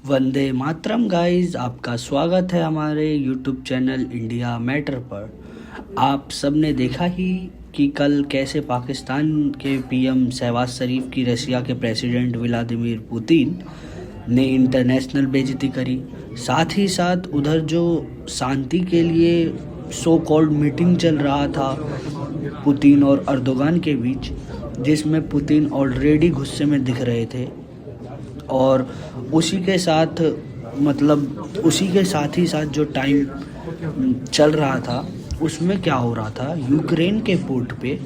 Vande Mataram guys, आपका स्वागत है हमारे यूट्यूब चैनल इंडिया मैटर पर। आप सब ने देखा ही कि कल कैसे पाकिस्तान के पीएम शहबाज शरीफ की रशिया के प्रेसिडेंट व्लादिमीर पुतिन ने इंटरनेशनल बेइज्जती करी। साथ ही साथ उधर जो शांति के लिए सो कॉल्ड मीटिंग चल रहा था पुतिन और अर्दोगान के बीच, जिसमें पुतिन ऑलरेडी गुस्से में दिख रहे थे और उसी के साथ ही साथ जो टाइम चल रहा था उसमें क्या हो रहा था, यूक्रेन के पोर्ट पे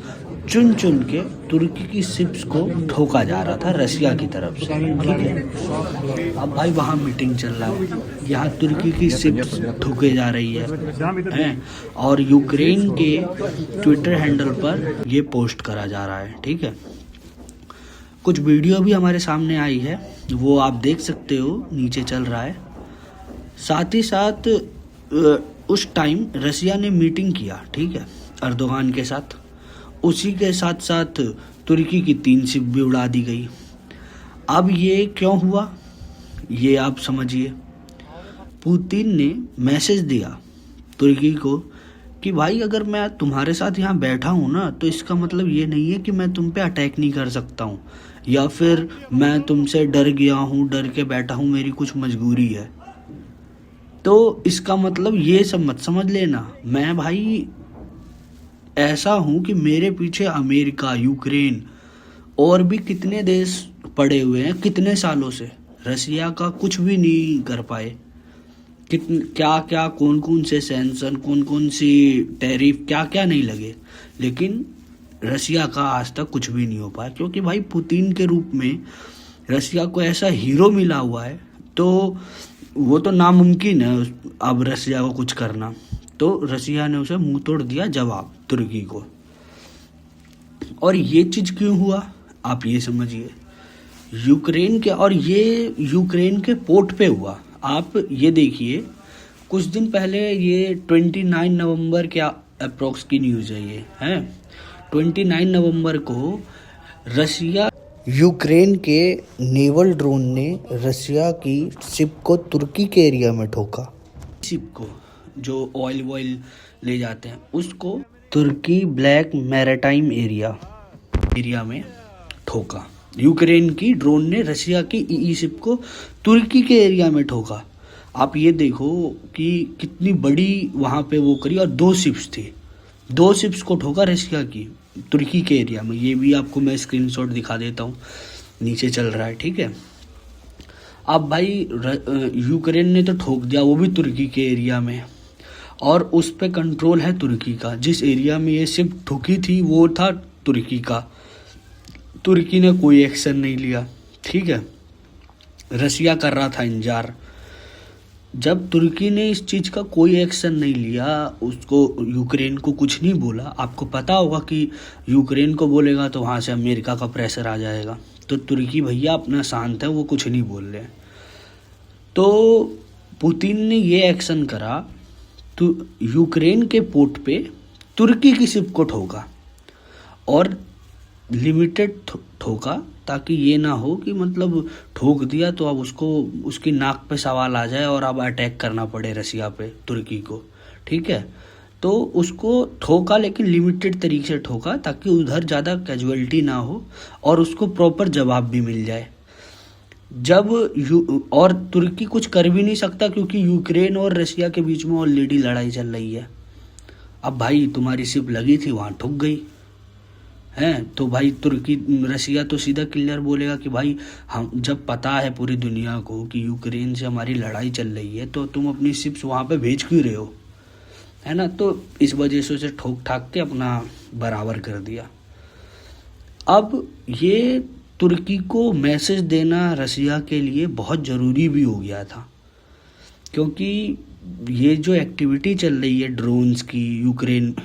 चुन चुन के तुर्की की शिप्स को ठोका जा रहा था रशिया की तरफ से। ठीक है, अब भाई वहाँ मीटिंग चल रहा है, यहाँ तुर्की की शिप्स ठोके जा रही है और यूक्रेन के ट्विटर हैंडल पर ये पोस्ट करा जा रहा है। ठीक है, कुछ वीडियो भी हमारे सामने आई है, वो आप देख सकते हो, नीचे चल रहा है। साथ ही साथ उस टाइम रशिया ने मीटिंग किया, ठीक है, अर्दोगान के साथ। उसी के साथ साथ तुर्की की 3 शिप भी उड़ा दी गई। अब ये क्यों हुआ, ये आप समझिए। पुतिन ने मैसेज दिया तुर्की को कि भाई अगर मैं तुम्हारे साथ यहाँ बैठा हूँ ना, तो इसका मतलब ये नहीं है कि मैं तुम पे अटैक नहीं कर सकता हूँ या फिर मैं तुमसे डर गया हूँ, डर के बैठा हूँ, मेरी कुछ मजबूरी है। तो इसका मतलब ये सब मत समझ लेना, मैं भाई ऐसा हूँ कि मेरे पीछे अमेरिका, यूक्रेन और भी कितने देश पड़े हुए हैं कितने सालों से, रशिया का कुछ भी नहीं कर पाए। क्या क्या कौन कौन से सैंक्शन, कौन कौन सी टैरिफ, क्या क्या नहीं लगे, लेकिन रशिया का आज तक कुछ भी नहीं हो पाया, क्योंकि भाई पुतिन के रूप में रशिया को ऐसा हीरो मिला हुआ है, तो वो तो नामुमकिन है अब रशिया को कुछ करना। तो रशिया ने उसे मुंह तोड़ दिया जवाब तुर्की को। और ये चीज क्यों हुआ आप ये समझिए, यूक्रेन के, और ये यूक्रेन के पोर्ट पे हुआ। आप ये देखिए, कुछ दिन पहले, ये 29 नवंबर के अप्रोक्स की न्यूज़ है ये, है 29 नवंबर को रशिया यूक्रेन के नेवल ड्रोन ने रशिया की शिप को तुर्की के एरिया में ठोका। शिप को जो ऑयल ले जाते हैं उसको तुर्की ब्लैक मैरीटाइम एरिया में ठोका। यूक्रेन की ड्रोन ने रशिया की ईई शिप को तुर्की के एरिया में ठोका। आप ये देखो कि कितनी बड़ी वहाँ पे वो करी, और 2 शिप्स थी, 2 शिप्स को ठोका रशिया की तुर्की के एरिया में। ये भी आपको मैं स्क्रीनशॉट दिखा देता हूँ, नीचे चल रहा है। ठीक है, अब भाई यूक्रेन ने तो ठोक दिया, वो भी तुर्की के एरिया में, और उस पे कंट्रोल है तुर्की का। जिस एरिया में ये शिप ठुकी थी वो था तुर्की का। तुर्की ने कोई एक्शन नहीं लिया। ठीक है, रशिया कर रहा था इंतजार। जब तुर्की ने इस चीज़ का कोई एक्शन नहीं लिया, उसको यूक्रेन को कुछ नहीं बोला, आपको पता होगा कि यूक्रेन को बोलेगा तो वहाँ से अमेरिका का प्रेशर आ जाएगा। तो तुर्की भैया अपना शांत है, वो कुछ नहीं बोल रहे। तो पुतिन ने ये एक्शन करा, तो यूक्रेन के पोर्ट पे तुर्की की शिप को ठोका, और लिमिटेड ठोका, ताकि ये ना हो कि मतलब ठोक दिया तो अब उसको उसकी नाक पे सवाल आ जाए और अब अटैक करना पड़े रशिया पे, तुर्की को। ठीक है, तो उसको ठोका, लेकिन लिमिटेड तरीके से ठोका ताकि उधर ज़्यादा कैजुअलिटी ना हो और उसको प्रॉपर जवाब भी मिल जाए। और तुर्की कुछ कर भी नहीं सकता, क्योंकि यूक्रेन और रशिया के बीच में ऑलरेडी लड़ाई चल रही है। अब भाई तुम्हारी शिप लगी थी, वहाँ ठुक गई हैं, तो भाई रशिया तो सीधा क्लियर बोलेगा कि भाई हम, जब पता है पूरी दुनिया को कि यूक्रेन से हमारी लड़ाई चल रही है, तो तुम अपनी शिप्स वहाँ पे भेज क्यों रहे हो, है ना। तो इस वजह से उसे ठोक ठाक के अपना बराबर कर दिया। अब ये तुर्की को मैसेज देना रशिया के लिए बहुत ज़रूरी भी हो गया था, क्योंकि ये जो एक्टिविटी चल रही है ड्रोन्स की,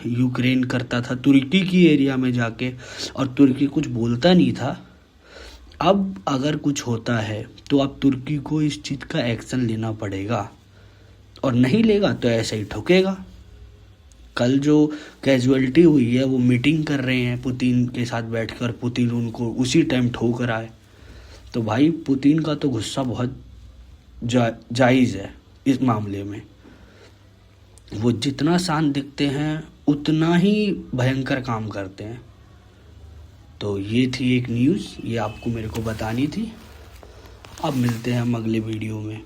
यूक्रेन करता था तुर्की की एरिया में जाके, और तुर्की कुछ बोलता नहीं था। अब अगर कुछ होता है तो अब तुर्की को इस चीज़ का एक्शन लेना पड़ेगा, और नहीं लेगा तो ऐसे ही ठोकेगा। कल जो कैजुअलिटी हुई है, वो मीटिंग कर रहे हैं पुतिन के साथ बैठकर, पुतिन उनको उसी टाइम ठोक रहा है। तो भाई पुतिन का तो गुस्सा बहुत जायज़ है इस मामले में। वो जितना शांत दिखते हैं उतना ही भयंकर काम करते हैं। तो ये थी एक न्यूज़, ये आपको मेरे को बतानी थी। अब मिलते हैं हम अगले वीडियो में।